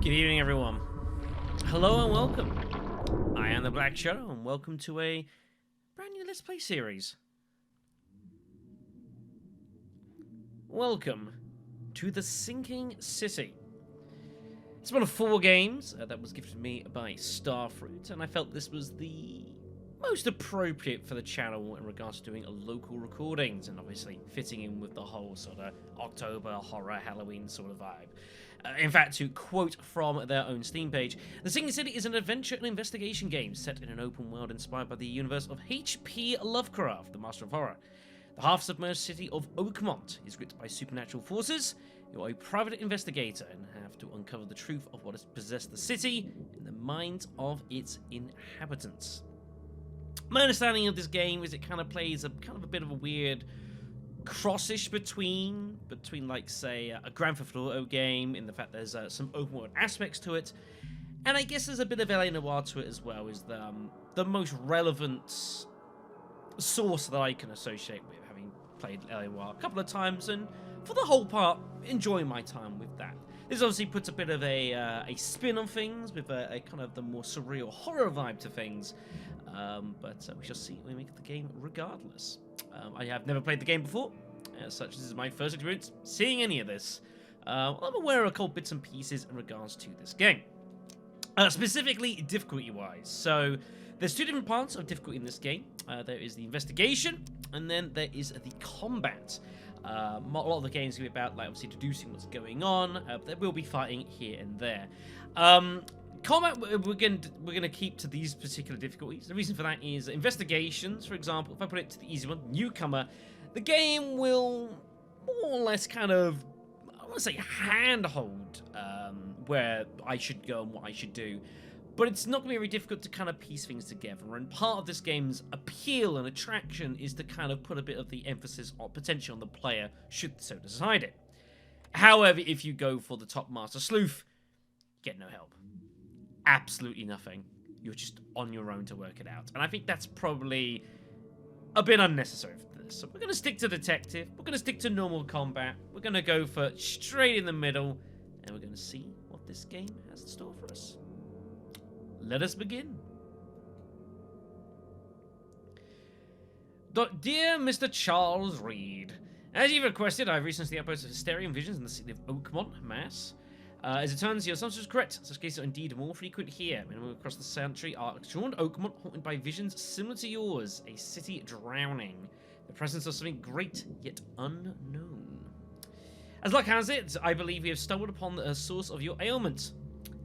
Good evening, everyone. Hello and welcome. I am the Black Shadow, and welcome to a brand new Let's Play series. Welcome to the Sinking City. It's one of 4 games that was gifted me by Starfruit, and I felt this was the most appropriate for the channel in regards to doing local recordings, and obviously fitting in with the whole sort of October horror Halloween sort of vibe. In fact, to quote from their own Steam page, The Sinking City is an adventure and investigation game set in an open world inspired by the universe of H.P. Lovecraft, the master of horror. The half-submerged city of Oakmont is gripped by supernatural forces. You are a private investigator and have to uncover the truth of what has possessed the city in the minds of its inhabitants. My understanding of this game is it kind of plays a bit of a weird crossish between like, say, a Grand Theft Auto game, in the fact there's some open world aspects to it, and I guess there's a bit of LA Noire to it as well. Is the most relevant source that I can associate with, having played LA Noire a couple of times, and for the whole part, enjoying my time with that. This obviously puts a bit of a spin on things, with a kind of the more surreal horror vibe to things, but we shall see when we make the game regardless. I have never played the game before, as such this is my first experience seeing any of this. I'm aware of a couple bits and pieces in regards to this game. Specifically difficulty-wise. So there's 2 different parts of difficulty in this game. There is the investigation, and then there is the combat. A lot of the games will be about, like, obviously deducing what's going on, but there will be fighting here and there. Combat, we're going to keep to these particular difficulties. The reason for that is investigations, for example. If I put it to the easy one, newcomer, the game will more or less kind of, I want to say, handhold where I should go and what I should do. But it's not going to be very difficult to kind of piece things together. And part of this game's appeal and attraction is to kind of put a bit of the emphasis on potential on the player, should so decide it. However, if you go for the top master sleuth, get no help. Absolutely nothing. You're just on your own to work it out. And I think that's probably a bit unnecessary for this. So we're going to stick to detective. We're going to stick to normal combat. We're going to go for straight in the middle. And we're going to see what this game has in store for us. Let us begin. Dear Mr. Charles Reed, as you've requested, I've recently uploaded Hysteria and Visions in the city of Oakmont, Mass. As it turns, your assumption is correct. Such cases are indeed more frequent here. Men across the century are drawn to Oakmont, haunted by visions similar to yours, a city drowning. The presence of something great, yet unknown. As luck has it, I believe we have stumbled upon the source of your ailment,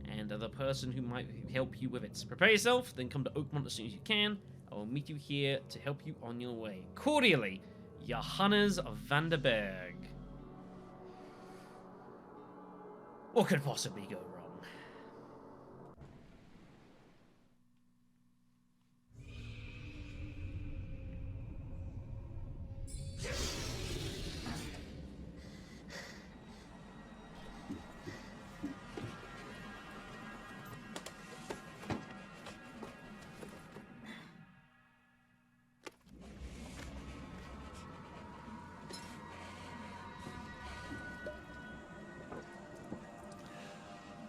and the person who might help you with it. Prepare yourself, then come to Oakmont as soon as you can. I will meet you here to help you on your way. Cordially, Johannes van der Berg. What could possibly go wrong?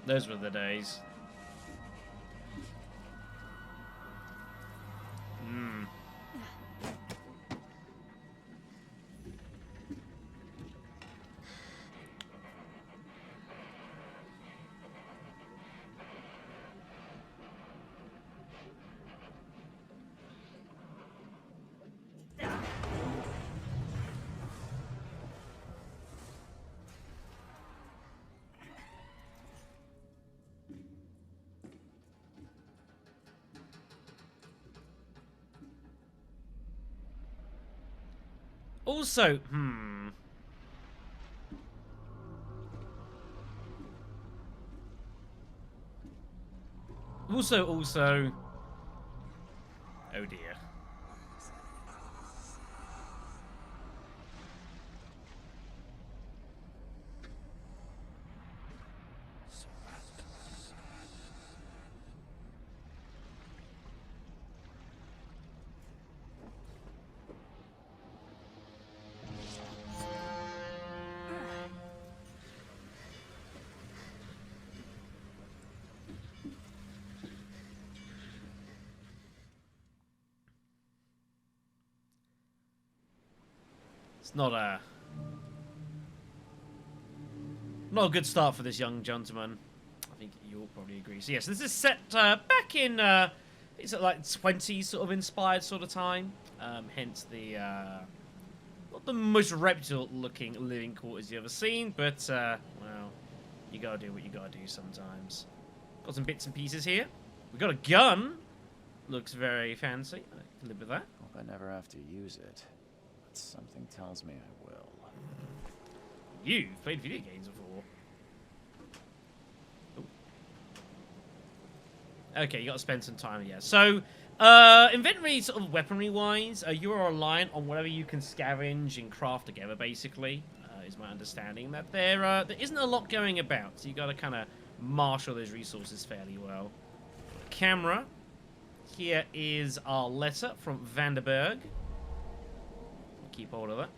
Those were the days. Also, Also, oh dear. It's not a good start for this young gentleman. I think you'll probably agree. So yes, this is set back in it's like 20s sort of inspired sort of time. Hence the not the most reputable looking living quarters you've ever seen, but well, you gotta do what you gotta do sometimes. Got some bits and pieces here. We got a gun. Looks very fancy. I can live with that. Hope I never have to use it, but something tells me I will. You've played video games before. Ooh. Okay, you got to spend some time here. So, inventory, sort of weaponry-wise, you are reliant on whatever you can scavenge and craft together, basically, is my understanding. That there isn't a lot going about, so you got to kind of marshal those resources fairly well. Camera. Here is our letter from Vanderberg. Keep hold of it.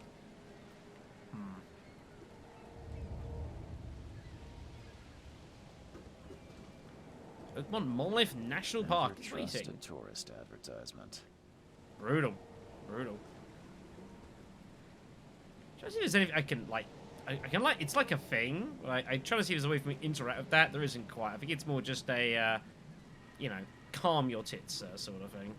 Oakmont Monolith National Park. Trusted tourist advertisement. Brutal. Brutal. Try to see if there's anything I can, like... I can, like... It's like a thing. I'm trying to see if there's a way for me to interact with that. There isn't quite. I think it's more just a, you know, calm your tits sort of thing.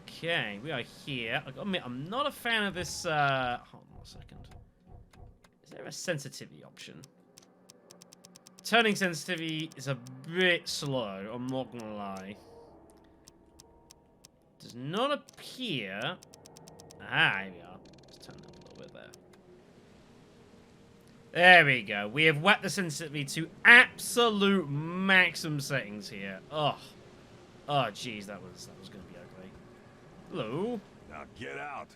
Okay, we are here. I gotta admit, I'm not a fan of this, hold on a second. Is there a sensitivity option? Turning sensitivity is a bit slow, I'm not gonna lie. Does not appear... Ah, here we are. Let's turn that a little bit there. There we go. We have whacked the sensitivity to absolute maximum settings here. Oh. Oh, jeez, that was gonna be ugly. Hello? Now get out.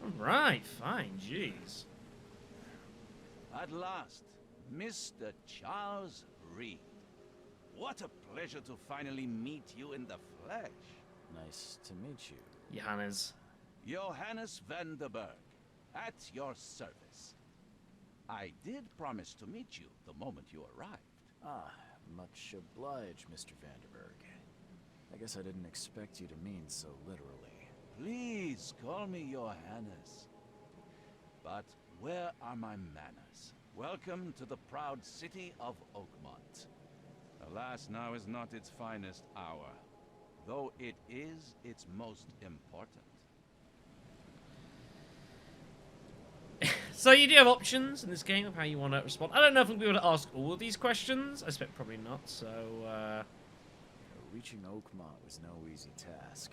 Alright, fine, jeez. At last, Mr. Charles Reed. What a pleasure to finally meet you in the flesh. Nice to meet you. Johannes. Johannes Vanderberg, at your service. I did promise to meet you the moment you arrived. Ah, much obliged, Mr. Vanderberg. I guess I didn't expect you to mean so literally. Please call me Johannes. But where are my manners? Welcome to the proud city of Oakmont. Alas, now is not its finest hour, though it is its most important. So you do have options in this game of how you want to respond. I don't know if I'm going to be able to ask all of these questions. I expect probably not, so... Reaching Oakmont was no easy task.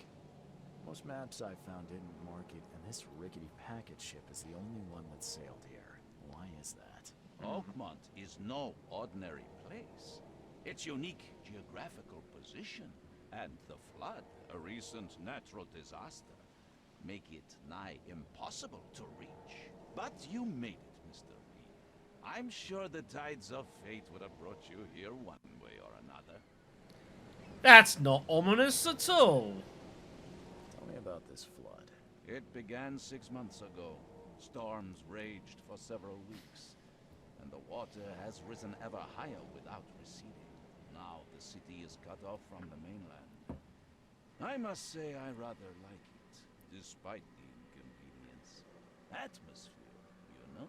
Most maps I found didn't mark it, and this rickety packet ship is the only one that sailed here. Why is that? Oakmont is no ordinary place. Its unique geographical position and the flood, a recent natural disaster, make it nigh impossible to reach. But you made it, Mr. Reed. I'm sure the tides of fate would have brought you here one way or another. That's not ominous at all. Tell me about this flood. It began 6 months ago. Storms raged for several weeks, and the water has risen ever higher without receding. Now the city is cut off from the mainland. I must say I rather like it, despite the inconvenience. Atmosphere, you know?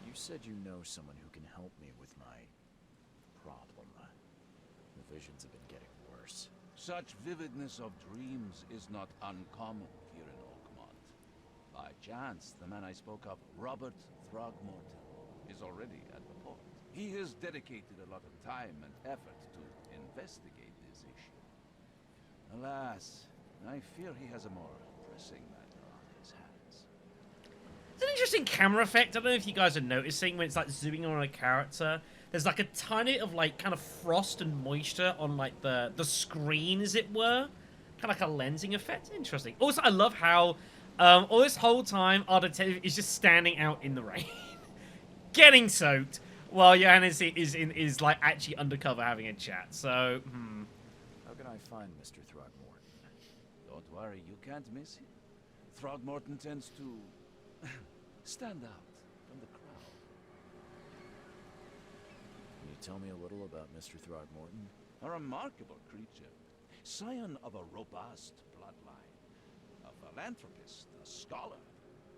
You said you know someone who can help me with my problem. The visions have been getting worse. Such vividness of dreams is not uncommon here in Oakmont. By chance, the man I spoke of, Robert Throgmorton, is already at the port. He has dedicated a lot of time and effort to investigate this issue. Alas, I fear he has a more pressing matter on his hands. It's an interesting camera effect. I don't know if you guys are noticing when it's like zooming on a character. There's like a tiny bit of like kind of frost and moisture on like the screen, as it were. Kind of like a lensing effect. Interesting. Also, I love how all this whole time our detective is just standing out in the rain, getting soaked, while Johannes is like actually undercover having a chat. So, How can I find Mr. Throgmorton? Don't worry, you can't miss him. Throgmorton tends to stand out from the crowd. Can you tell me a little about Mr. Throgmorton? A remarkable creature, scion of a robust bloodline. philanthropist, a scholar,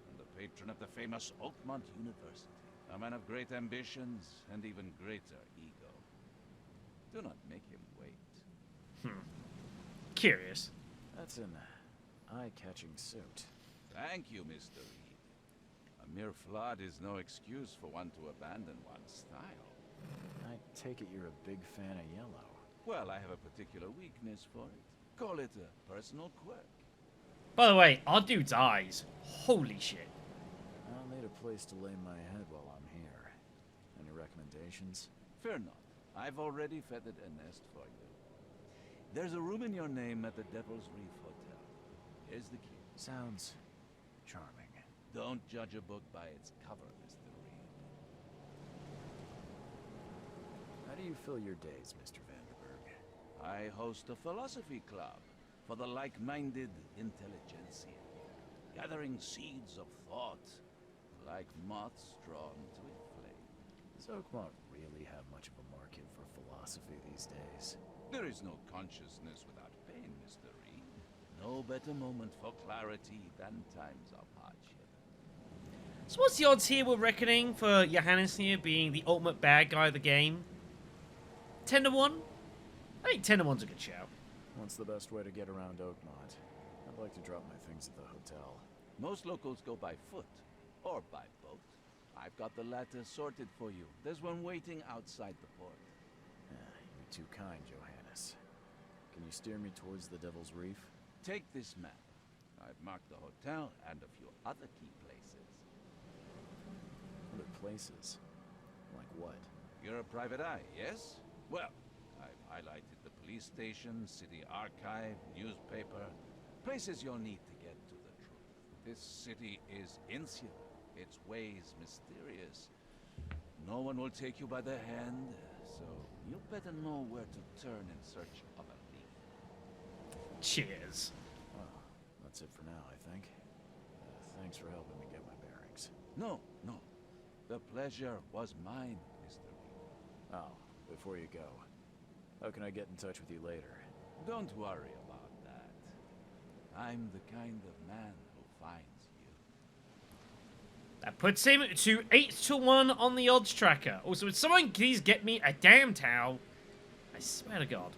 and the patron of the famous Oakmont University. A man of great ambitions and even greater ego. Do not make him wait. Curious. That's an eye-catching suit. Thank you, Mr. Reed. A mere flood is no excuse for one to abandon one's style. I take it you're a big fan of yellow. Well, I have a particular weakness for it. Call it a personal quirk. By the way, our dude's eyes. Holy shit. I'll need a place to lay my head while I'm here. Any recommendations? Fear not. I've already feathered a nest for you. There's a room in your name at the Devil's Reef Hotel. Here's the key. Sounds charming. Don't judge a book by its cover, Mr. Reed. How do you fill your days, Mr. Vanderberg? I host a philosophy club for the like-minded intelligentsia, gathering seeds of thought like moths drawn to a flame. Does Oakmont really have much of a market for philosophy these days? There is no consciousness without pain, Mr. Reed. No better moment for clarity than times of hardship. So what's the odds here we're reckoning for Johannes here being the ultimate bad guy of the game? 10 to 1? I think 10 to 1's a good shout. What's the best way to get around Oakmont? I'd like to drop my things at the hotel. Most locals go by foot or by boat. I've got the latter sorted for you. There's one waiting outside the port. You're too kind, Johannes. Can you steer me towards the Devil's Reef? Take this map. I've marked the hotel and a few other key places. Other places? Like what? You're a private eye, yes? Well, I've highlighted the police station, city archive, newspaper, places you'll need to get to the truth. This city is insular, its ways mysterious. No one will take you by the hand, so you better know where to turn in search of a lead. Cheers. Well, that's it for now, I think. Thanks for helping me get my bearings. No. The pleasure was mine, Mr. Reed. Oh, before you go, how can I get in touch with you later? Don't worry about that. I'm the kind of man who finds you. That puts him to 8 to 1 on the odds tracker. Also, would someone please get me a damn towel? I swear to God.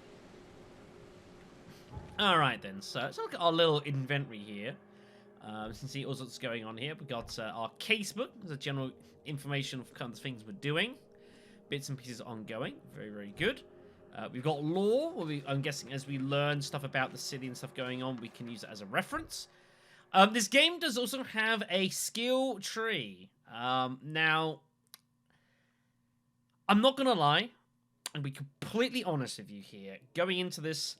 Alright then, so let's look at our little inventory here. You can see all sorts going on here. We've got our casebook, there's a general information of kind of things we're doing. Bits and pieces ongoing, very, very good. We've got lore, I'm guessing as we learn stuff about the city and stuff going on, we can use it as a reference. This game does also have a skill tree. Now, I'm not going to lie, and be completely honest with you here, going into this,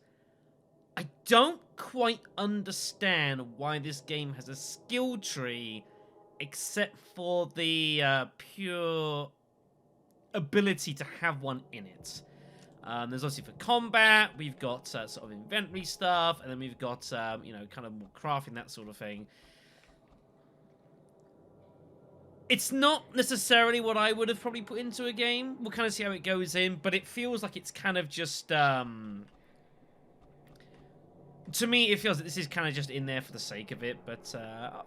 I don't quite understand why this game has a skill tree, except for the pure ability to have one in it. There's obviously for combat, we've got sort of inventory stuff, and then we've got, you know, kind of more crafting, that sort of thing. It's not necessarily what I would have probably put into a game. We'll kind of see how it goes in, but it feels like it's kind of just, to me, it feels like this is kind of just in there for the sake of it, but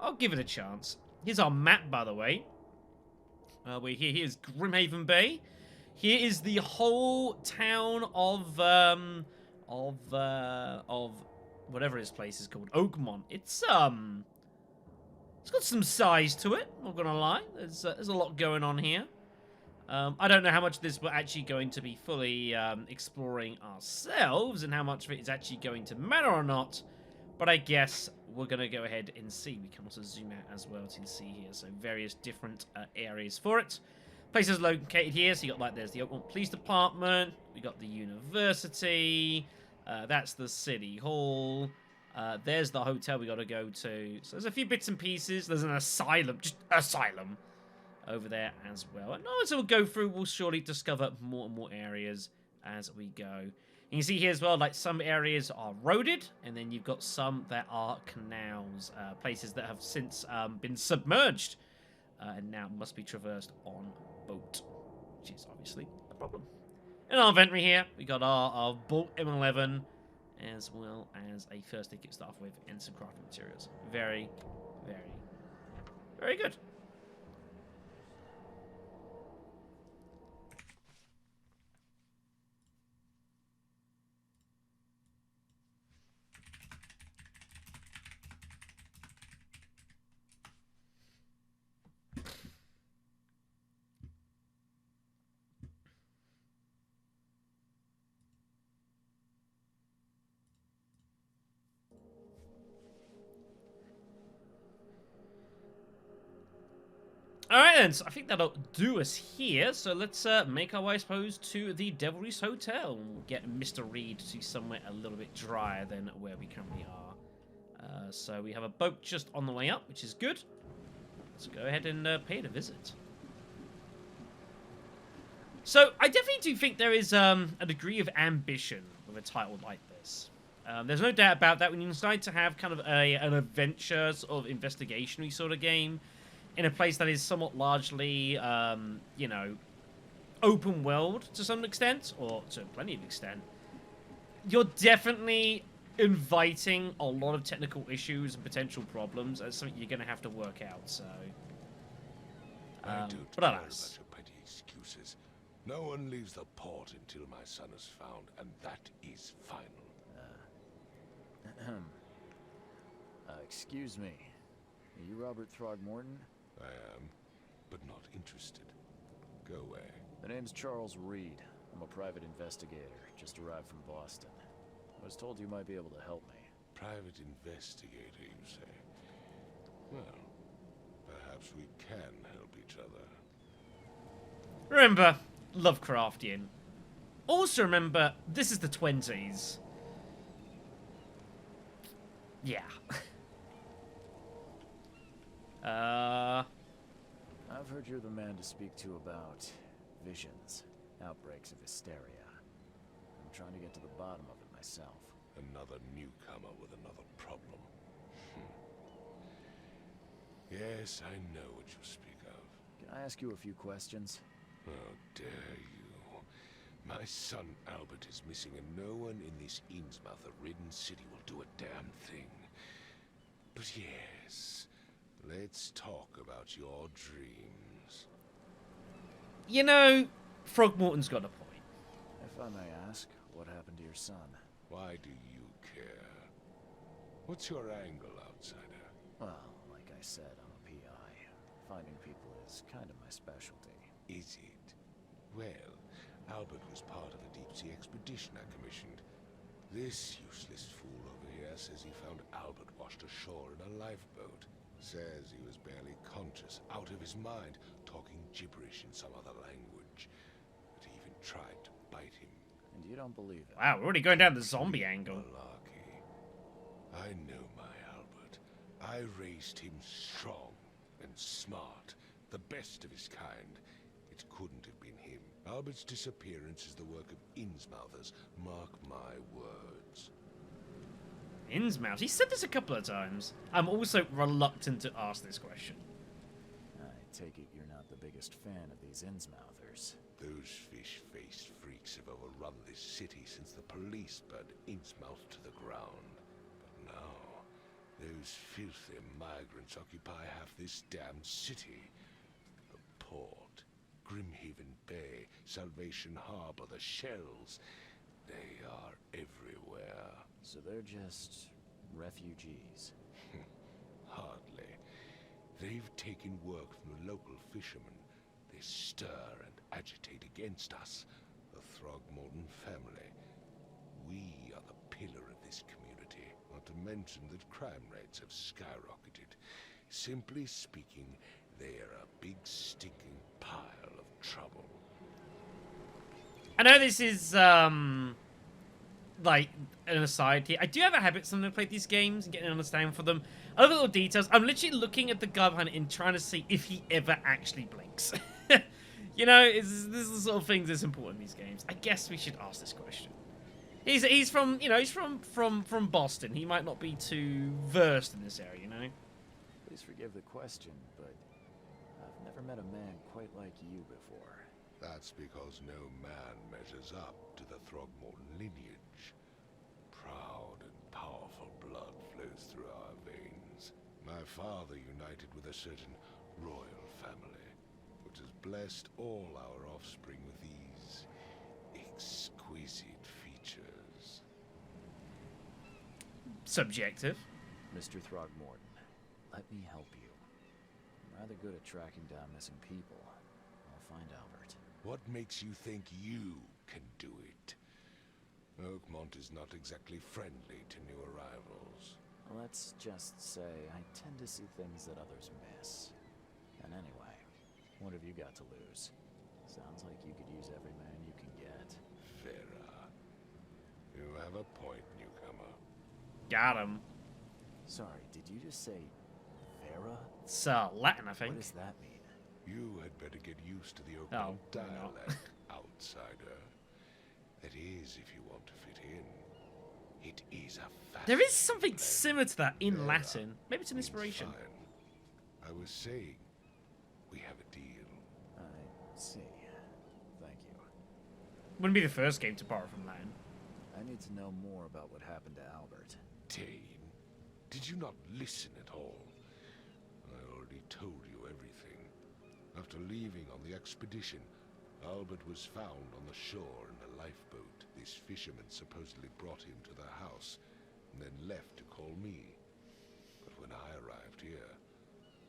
I'll give it a chance. Here's our map, by the way. Here's Grimhaven Bay. Here is the whole town of whatever this place is called, Oakmont. It's got some size to it. Not gonna lie. There's a lot going on here. I don't know how much of this we're actually going to be fully exploring ourselves, and how much of it is actually going to matter or not. But I guess we're gonna go ahead and see. We can also zoom out as well to see here. So various different areas for it. Places located here, so you got like there's the Oakmont Police Department, we got the university, that's the city hall, there's the hotel we got to go to. So there's a few bits and pieces. There's an asylum, just asylum, over there as well. And as we'll go through, we'll surely discover more and more areas as we go. You can see here as well, like some areas are roaded, and then you've got some that are canals, places that have since been submerged, and now must be traversed on boat, which is obviously a problem. In our inventory here, we got our Bolt M11, as well as a first aid kit to start off with and some crafting materials. Very, very, very good. Alright then, so I think that'll do us here. So let's make our way, I suppose, to the Devilry's Hotel. And we'll get Mr. Reed to somewhere a little bit drier than where we currently are. So we have a boat just on the way up, which is good. Let's go ahead and pay it a visit. So I definitely do think there is a degree of ambition with a title like this. There's no doubt about that when you decide to have kind of an adventure, sort of investigation-y sort of game, in a place that is somewhat largely, you know, open world to some extent, or to plenty of extent, you're definitely inviting a lot of technical issues and potential problems. That's something you're going to have to work out, so... I don't but care alas. about your petty excuses. No one leaves the port until my son is found, and that is final. Excuse me. Are you Robert Throgmorton? I am, but not interested. Go away. The name's Charles Reed. I'm a private investigator, just arrived from Boston. I was told you might be able to help me. Private investigator, you say? Well, perhaps we can help each other. Remember, Lovecraftian. Also remember, this is the 20s. Yeah. I've heard you're the man to speak to about visions, outbreaks of hysteria. I'm trying to get to the bottom of it myself. Another newcomer with another problem. Yes, I know what you speak of. Can I ask you a few questions? How dare you? My son Albert is missing, and no one in this Innsmouth-ridden city will do a damn thing. But yes, let's talk about your dreams. You know, Throgmorton's got a point. If I may ask, what happened to your son? Why do you care? What's your angle, outsider? Well, like I said, I'm a PI. Finding people is kind of my specialty. Is it? Well, Albert was part of a deep-sea expedition I commissioned. This useless fool over here says he found Albert washed ashore in a lifeboat. Says he was barely conscious, out of his mind, talking gibberish in some other language. But he even tried to bite him. And you don't believe it? Wow, we're already going down the zombie angle. Malarkey. I know my Albert. I raised him strong and smart, the best of his kind. It couldn't have been him. Albert's disappearance is the work of Innsmouthers. Mark my words. Innsmouth. He said this a couple of times. I'm also reluctant to ask this question. I take it you're not the biggest fan of these Innsmouthers. Those fish-faced freaks have overrun this city since the police burned Innsmouth to the ground. But now, those filthy migrants occupy half this damned city. The port, Grimhaven Bay, Salvation Harbor, the shells, they are everywhere. So they're just refugees. Hardly. They've taken work from the local fishermen. They stir and agitate against us, the Throgmorton family. We are the pillar of this community, not to mention that crime rates have skyrocketed. Simply speaking, they are a big stinking pile of trouble. I know this is, like, an aside here. I do have a habit sometimes to play these games and get an understanding for them. I love the little details. I'm literally looking at the guy behind it and trying to see if he ever actually blinks. You know, this is the sort of things that's important in these games. I guess we should ask this question. He's from, you know, he's from Boston. He might not be too versed in this area, you know? Please forgive the question, but I've never met a man quite like you before. That's because no man measures up to the Throgmorton lineage. Proud flows through our veins. My father united with a certain royal family, which has blessed all our offspring with these exquisite features. Subjective. Mr. Throgmorton, let me help you. I'm rather good at tracking down missing people. I'll find Albert. What makes you think you can do it? Oakmont is not exactly friendly to new arrivals. Let's just say I tend to see things that others miss. And anyway, what have you got to lose? Sounds like you could use every man you can get. Vera, you have a point, newcomer. Got him. Sorry, did you just say Vera? It's Latin, I think. What does that mean? You had better get used to the Oh, Oakmont why not? dialect, outsider. That is, if you want to fit in. It is a There is something fascinating similar to that in Vera Latin. Maybe it's an means inspiration. fine. I was saying, we have a deal. I see. Thank you. Wouldn't be the first game to borrow from Latin. I need to know more about what happened to Albert. Tane, did you not listen at all? I already told you everything. After leaving on the expedition, Albert was found on the shore in a lifeboat. This fisherman supposedly brought him to the house, and then left to call me. But when I arrived here,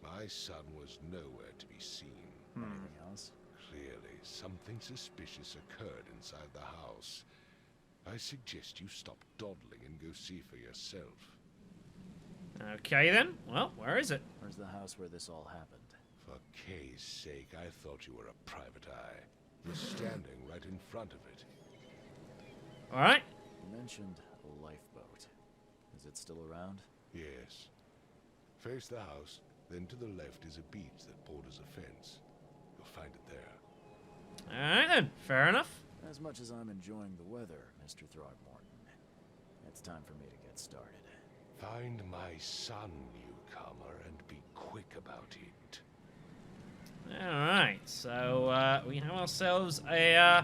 my son was nowhere to be seen. Anything else? Clearly, something suspicious occurred inside the house. I suggest you stop dawdling and go see for yourself. Okay then. Well, where is it? Where's the house where this all happened? For Kay's sake, I thought you were a private eye. You're standing right in front of it. Alright. You mentioned a lifeboat. Is it still around? Yes. Face the house, then to the left is a beach that borders a fence. You'll find it there. Alright then. Fair enough. As much as I'm enjoying the weather, Mr. Throgmorton, it's time for me to get started. Find my son, newcomer, and be quick about it. Alright, so we have ourselves a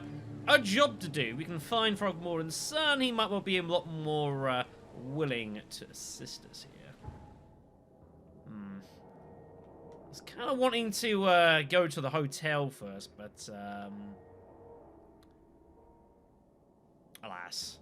job to do. We can find Throgmorton's son. He might well be a lot more willing to assist us here. I was kind of wanting to go to the hotel first, but alas.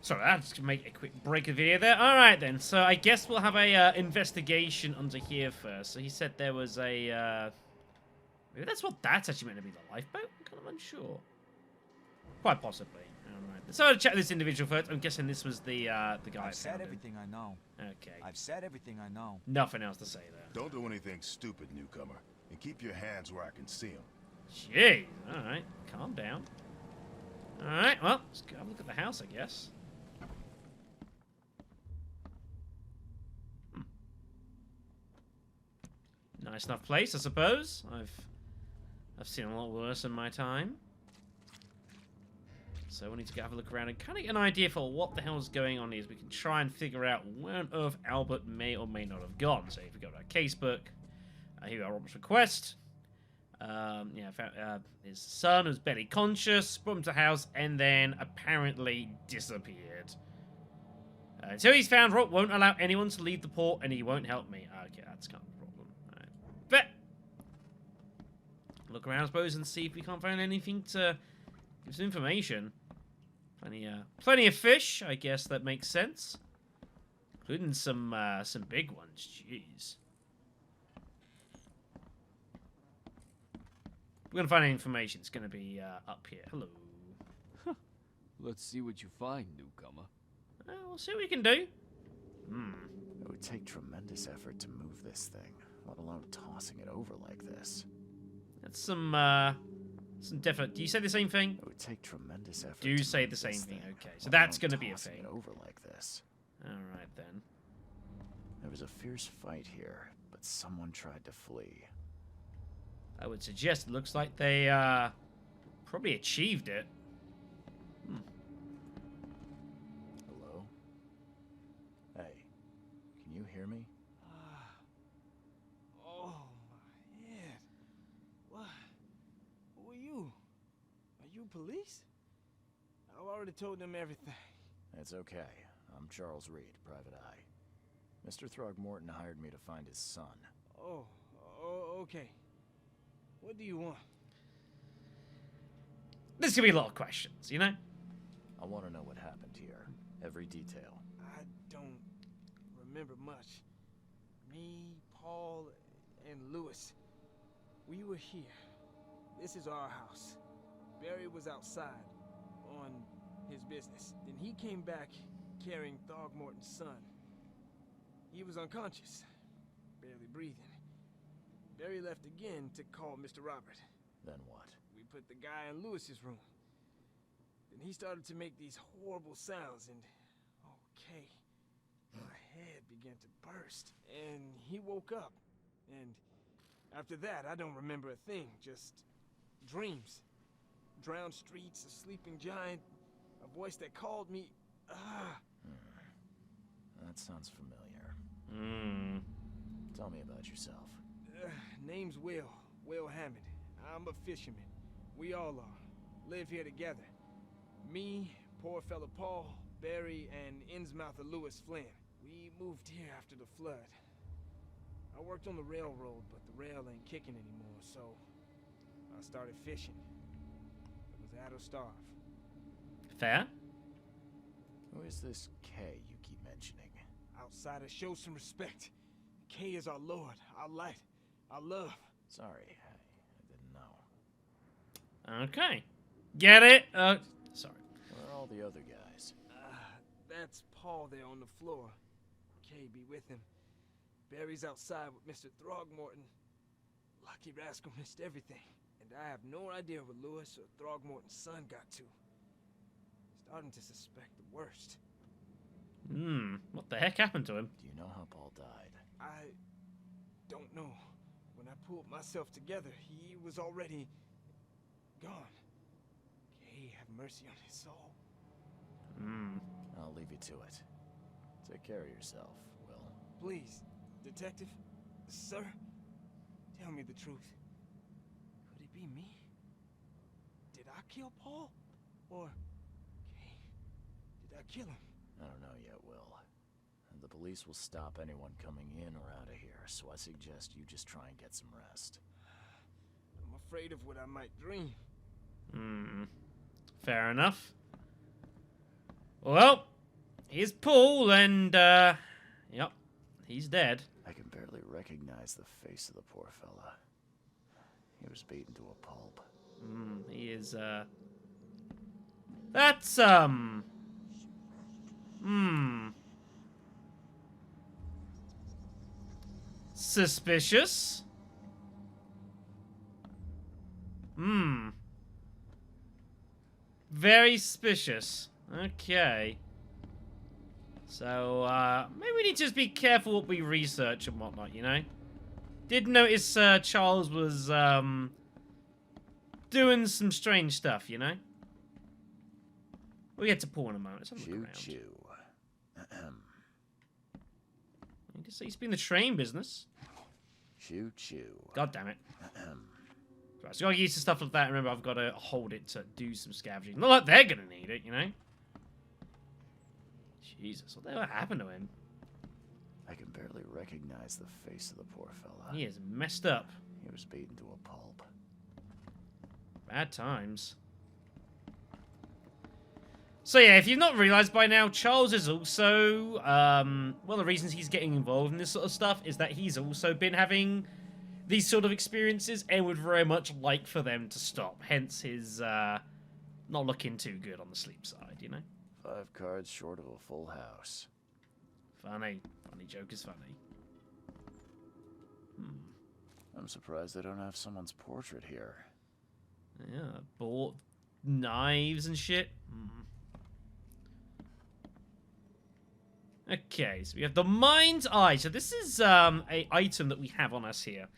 Sorry, I just make a quick break of the video there. Alright then, so I guess we'll have a investigation under here first. So he said there was a... maybe that's what that's actually meant to be, the lifeboat? I'm kind of unsure. Quite possibly. Alright, so I'll check this individual first. I'm guessing this was the guy I've said everything I know. Okay. I've said everything I know. Nothing else to say there. Don't do anything stupid, newcomer. And keep your hands where I can see them. Jeez. Alright, calm down. Alright, well, let's go have a look at the house, I guess. Nice enough place, I suppose. I've seen a lot worse in my time. So we need to go have a look around and kind of get an idea for what the hell is going on here. We can try and figure out where on earth Albert may or may not have gone. So if we go to our casebook, here we are, Robert's request. Yeah, found, his son was barely conscious, brought him to the house, and then apparently disappeared. Until he's found, Rob won't allow anyone to leave the port, and he won't help me. Okay, that's kind of a problem. Right. But look around, I suppose, and see if we can't find anything to give some information. Plenty of fish, I guess that makes sense, including some big ones. Jeez. We're gonna find any information. It's gonna be up here. Hello. Let's see what you find, newcomer. We'll see what we can do. It would take tremendous effort to move this thing, let alone tossing it over like this. That's some definite. Do you say the same thing? It would take tremendous effort. Do to say move the same this thing. thing, Okay, so let that's alone gonna be a tossing thing. it over like this. All right then. There was a fierce fight here, but someone tried to flee. I would suggest it looks like they probably achieved it. Hello? hear me? Oh, my head. What? Who are you? Are you police? I've already told them everything. It's okay. I'm Charles Reed, Private Eye. Mr. Throgmorton hired me to find his son. Oh, okay. What do you want? There's gonna be a lot of questions, you know? I want to know what happened here. Every detail. I don't remember much. Me, Paul, and Lewis. We were here. This is our house. Barry was outside on his business. Then he came back carrying Throgmorton's son. He was unconscious, barely breathing. Barry left again to call Mr. Robert. Then what? We put the guy in Lewis's room. Then he started to make these horrible sounds and... Okay. My head began to burst. And he woke up. And after that, I don't remember a thing. Just dreams. Drowned streets, a sleeping giant, a voice that called me... That sounds familiar. Tell me about yourself. Name's Will Hammond. I'm a fisherman. We all are. Live here together. Me, poor fella Paul, Barry, and Innsmouther Lewis Flynn. We moved here after the flood. I worked on the railroad, but the rail ain't kicking anymore, so I started fishing. It was at or starve. Fair. Who is this K you keep mentioning? Outsiders, show some respect. K is our lord, our light, our love. Sorry, I didn't know. Okay. Get it? Sorry. Where are all the other guys? That's Paul there on the floor. K be with him. Barry's outside with Mr. Throgmorton. Lucky rascal missed everything. And I have no idea where Lewis or Throgmorton's son got to. Starting to suspect the worst. What the heck happened to him? Do you know how Paul died? I don't know. When I pulled myself together, he was already gone. K have mercy on his soul. I'll leave you to it. Take care of yourself, Will. Please, detective, sir, tell me the truth. Could it be me? Did I kill Paul? Or K? Did I kill him? I don't know yet, Will. And the police will stop anyone coming in or out of here, so I suggest you just try and get some rest. I'm afraid of what I might dream. Fair enough. Well, here's Paul, and, yep, he's dead. I can barely recognize the face of the poor fella. He was beaten to a pulp. He is, that's, suspicious. Very suspicious. Okay. So, maybe we need to just be careful what we research and whatnot, you know? Did notice, Charles was, doing some strange stuff, you know? We'll get to Paul in a moment. Let's have a look around. Choo-choo. He used to be in the train business. Choo-choo. God damn it. Right, so I gotta get used to stuff like that. Remember, I've got to hold it to do some scavenging. Not like they're gonna need it, you know? Jesus, what the hell happened to him? I can barely recognize the face of the poor fella. He is messed up. He was beaten to a pulp. Bad times. So yeah, if you've not realised by now, Charles is also, one of the reasons he's getting involved in this sort of stuff is that he's also been having these sort of experiences and would very much like for them to stop. Hence his, not looking too good on the sleep side, you know? 5 cards short of a full house. Funny. Funny joke is funny. I'm surprised they don't have someone's portrait here. Yeah, bought knives and shit. Okay, so we have the mind's eye. So this is a item that we have on us here.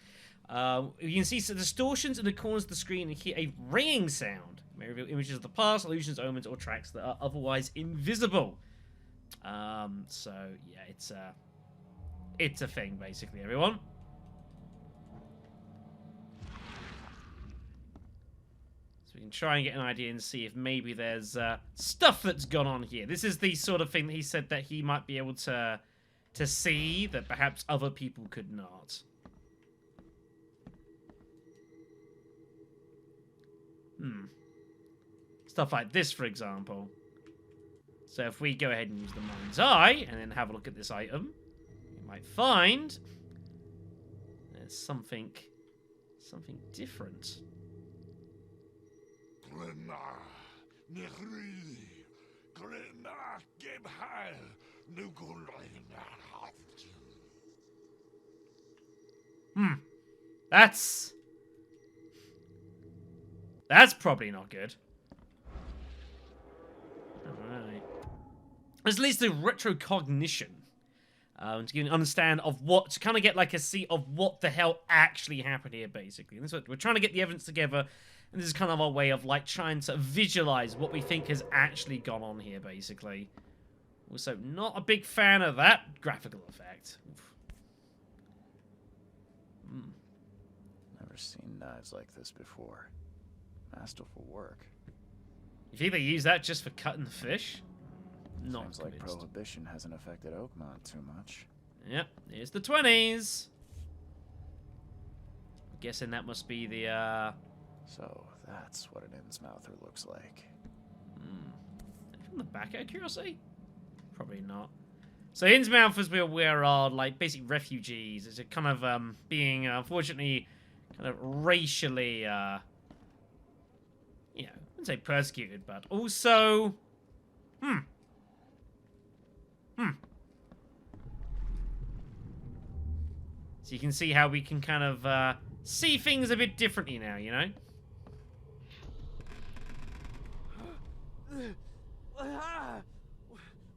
You can see some distortions in the corners of the screen and hear a ringing sound. It may reveal images of the past, illusions, omens, or tracks that are otherwise invisible. So yeah, it's a thing, basically, everyone. So we can try and get an idea and see if maybe there's stuff that's gone on here. This is the sort of thing that he said that he might be able to see that perhaps other people could not. Stuff like this, for example. So if we go ahead and use the mind's eye and then have a look at this item, you might find there's something different. That's probably not good. Alright. This leads to retrocognition. To get an understand of what, to kind of get like a see of what the hell actually happened here, basically. And this is what, we're trying to get the evidence together, and this is kind of our way of like trying to visualize what we think has actually gone on here, basically. Also, not a big fan of that graphical effect. Never seen knives like this before. Masterful work. You think they use that just for cutting the fish? Not Seems like convinced. Prohibition hasn't affected Oakmont too much. Yep, here's the 20s. I'm guessing that must be the, So that's what an Innsmouther looks like. From the back out of curiosity? Probably not. So Innsmouthers, we're aware, are like basic refugees. It's a kind of being unfortunately kind of racially you know, I wouldn't say persecuted, but also So you can see how we can kind of see things a bit differently now, you know?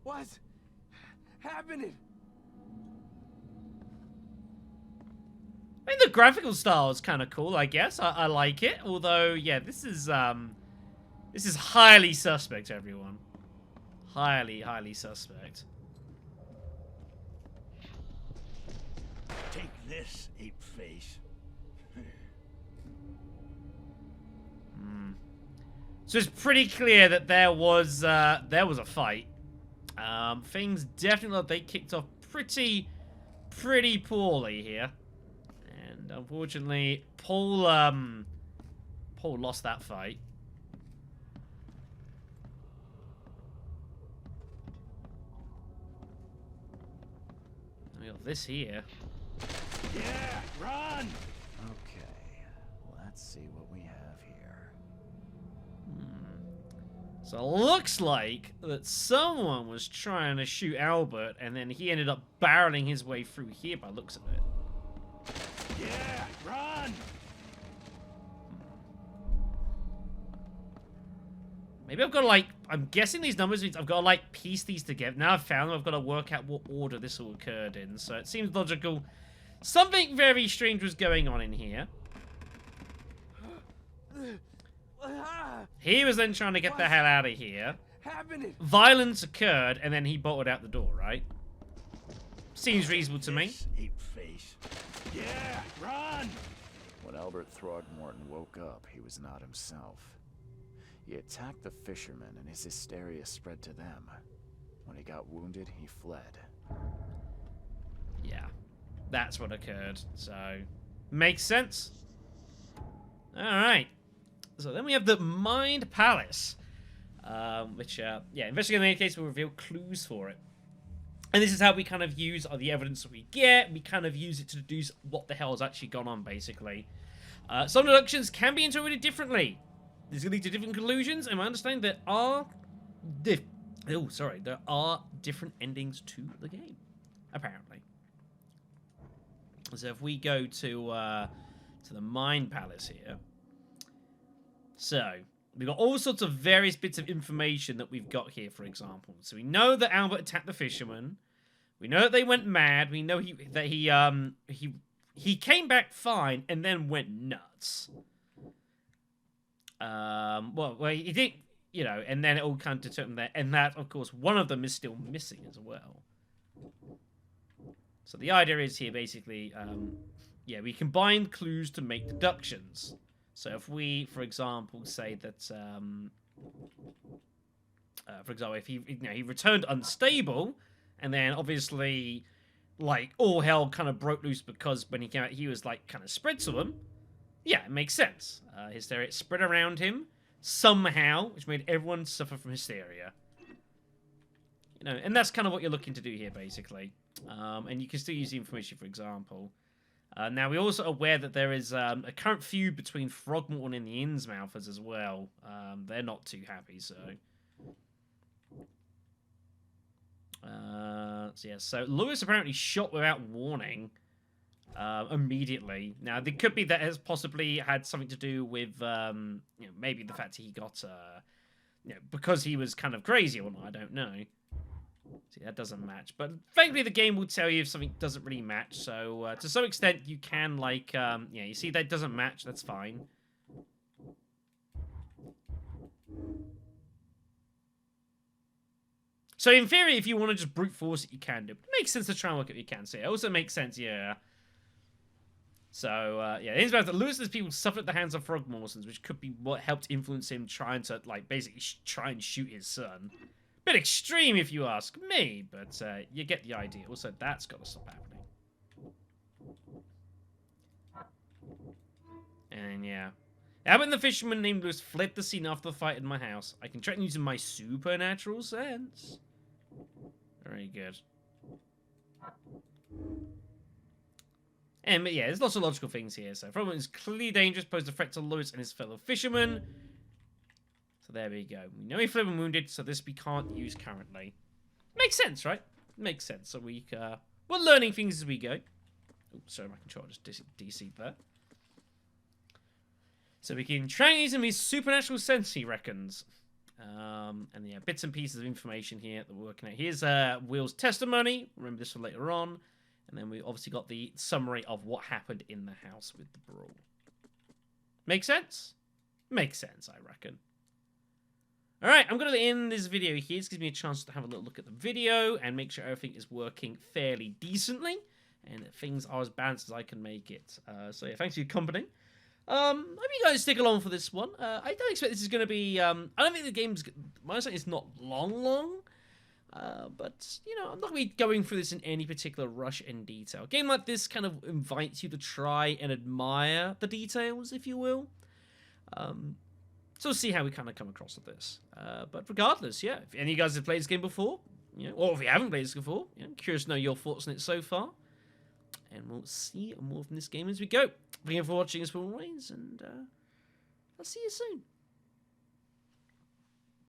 What's happening? I mean, the graphical style is kind of cool, I guess. I like it. Although, yeah, this is highly suspect, everyone. Highly, highly suspect. Take this, ape-face. So it's pretty clear that there was a fight. Things definitely they kicked off pretty poorly here, and unfortunately, Paul lost that fight. We got this here. Yeah, run! Okay, let's see what we have here. So it looks like that someone was trying to shoot Albert, and then he ended up barreling his way through here by the looks of it. Yeah, run! Maybe I've got to, like, I'm guessing these numbers means I've got to, like, piece these together. Now I've found them, I've got to work out what order this all occurred in. So it seems logical. Something very strange was going on in here. He was then trying to get the hell out of here. Happening. Violence occurred, and then he bolted out the door, right? Seems reasonable to me. This ape-face. Yeah, run! When Albert Throgmorton woke up, he was not himself. He attacked the fishermen, and his hysteria spread to them. When he got wounded, he fled. Yeah, that's what occurred. So, makes sense. Alright. So then we have the Mind Palace. Which, yeah, investigating in any case will reveal clues for it. And this is how we kind of use the evidence that we get. We kind of use it to deduce what the hell has actually gone on, basically. Some deductions can be interpreted differently. This can lead to different conclusions, and I understand there are there are different endings to the game, apparently. So if we go to the Mind Palace here, so we've got all sorts of various bits of information that we've got here. For example, so we know that Albert attacked the fisherman. We know that they went mad. We know he came back fine and then went nuts. Well, he did, you know, and then it all kind of determined that, and that, of course, one of them is still missing as well. So the idea is here basically, yeah, we combine clues to make deductions. So if we, for example, say that, for example, if he returned unstable, and then obviously, like, all hell kind of broke loose because when he came out, he was like kind of spread to him. Yeah, it makes sense. Hysteria spread around him somehow, which made everyone suffer from hysteria. You know, and that's kind of what you're looking to do here, basically. And you can still use the information, for example. Now, we're also aware that there is a current feud between Throgmorton and the Innsmouthers as well. They're not too happy, so... so Lewis apparently shot without warning immediately. Now, there could be that has possibly had something to do with, maybe the fact he got, because he was kind of crazy or not, I don't know. See, that doesn't match. But frankly, the game will tell you if something doesn't really match. So, to some extent, you can, like, you see that doesn't match, that's fine. So, in theory, if you want to just brute force it, you can do. It makes sense to try and work out what you can. So, it also makes sense, yeah. So, yeah, it is about that Lewis's people suffered at the hands of Throgmortons, which could be what helped influence him trying to, like, basically try and shoot his son. Bit extreme, if you ask me, but you get the idea. Also, that's got to stop happening. And, yeah. Abbott and the fisherman named Lewis fled the scene after the fight in my house. I can track using my supernatural sense. Very good. And, yeah, there's lots of logical things here. So, Frogman is clearly dangerous, posed a threat to Lewis and his fellow fishermen. So there we go. We know he fled when wounded, so this we can't use currently. Makes sense, right? Makes sense. So we're learning things as we go. Oh, sorry, my controller just DC'd there. So we can try using his supernatural sense, he reckons. And yeah, bits and pieces of information here that we're working at. Here's Will's testimony. Remember this for later on. And then we obviously got the summary of what happened in the house with the brawl. Make sense? Makes sense, I reckon. Alright, I'm going to end this video here. This gives me a chance to have a little look at the video and make sure everything is working fairly decently and that things are as balanced as I can make it. So yeah, thanks for your company. Hope you guys stick along for this one. I don't expect this is going to be... I don't think the game's... My understanding is not long. But, you know, I'm not going to be going through this in any particular rush and detail. A game like this kind of invites you to try and admire the details, if you will. So we'll see how we kind of come across with this. But regardless, yeah, if any of you guys have played this game before, you know, or if you haven't played this before, you know, I'm curious to know your thoughts on it so far. And we'll see more from this game as we go. Thank you for watching as always, and I'll see you soon.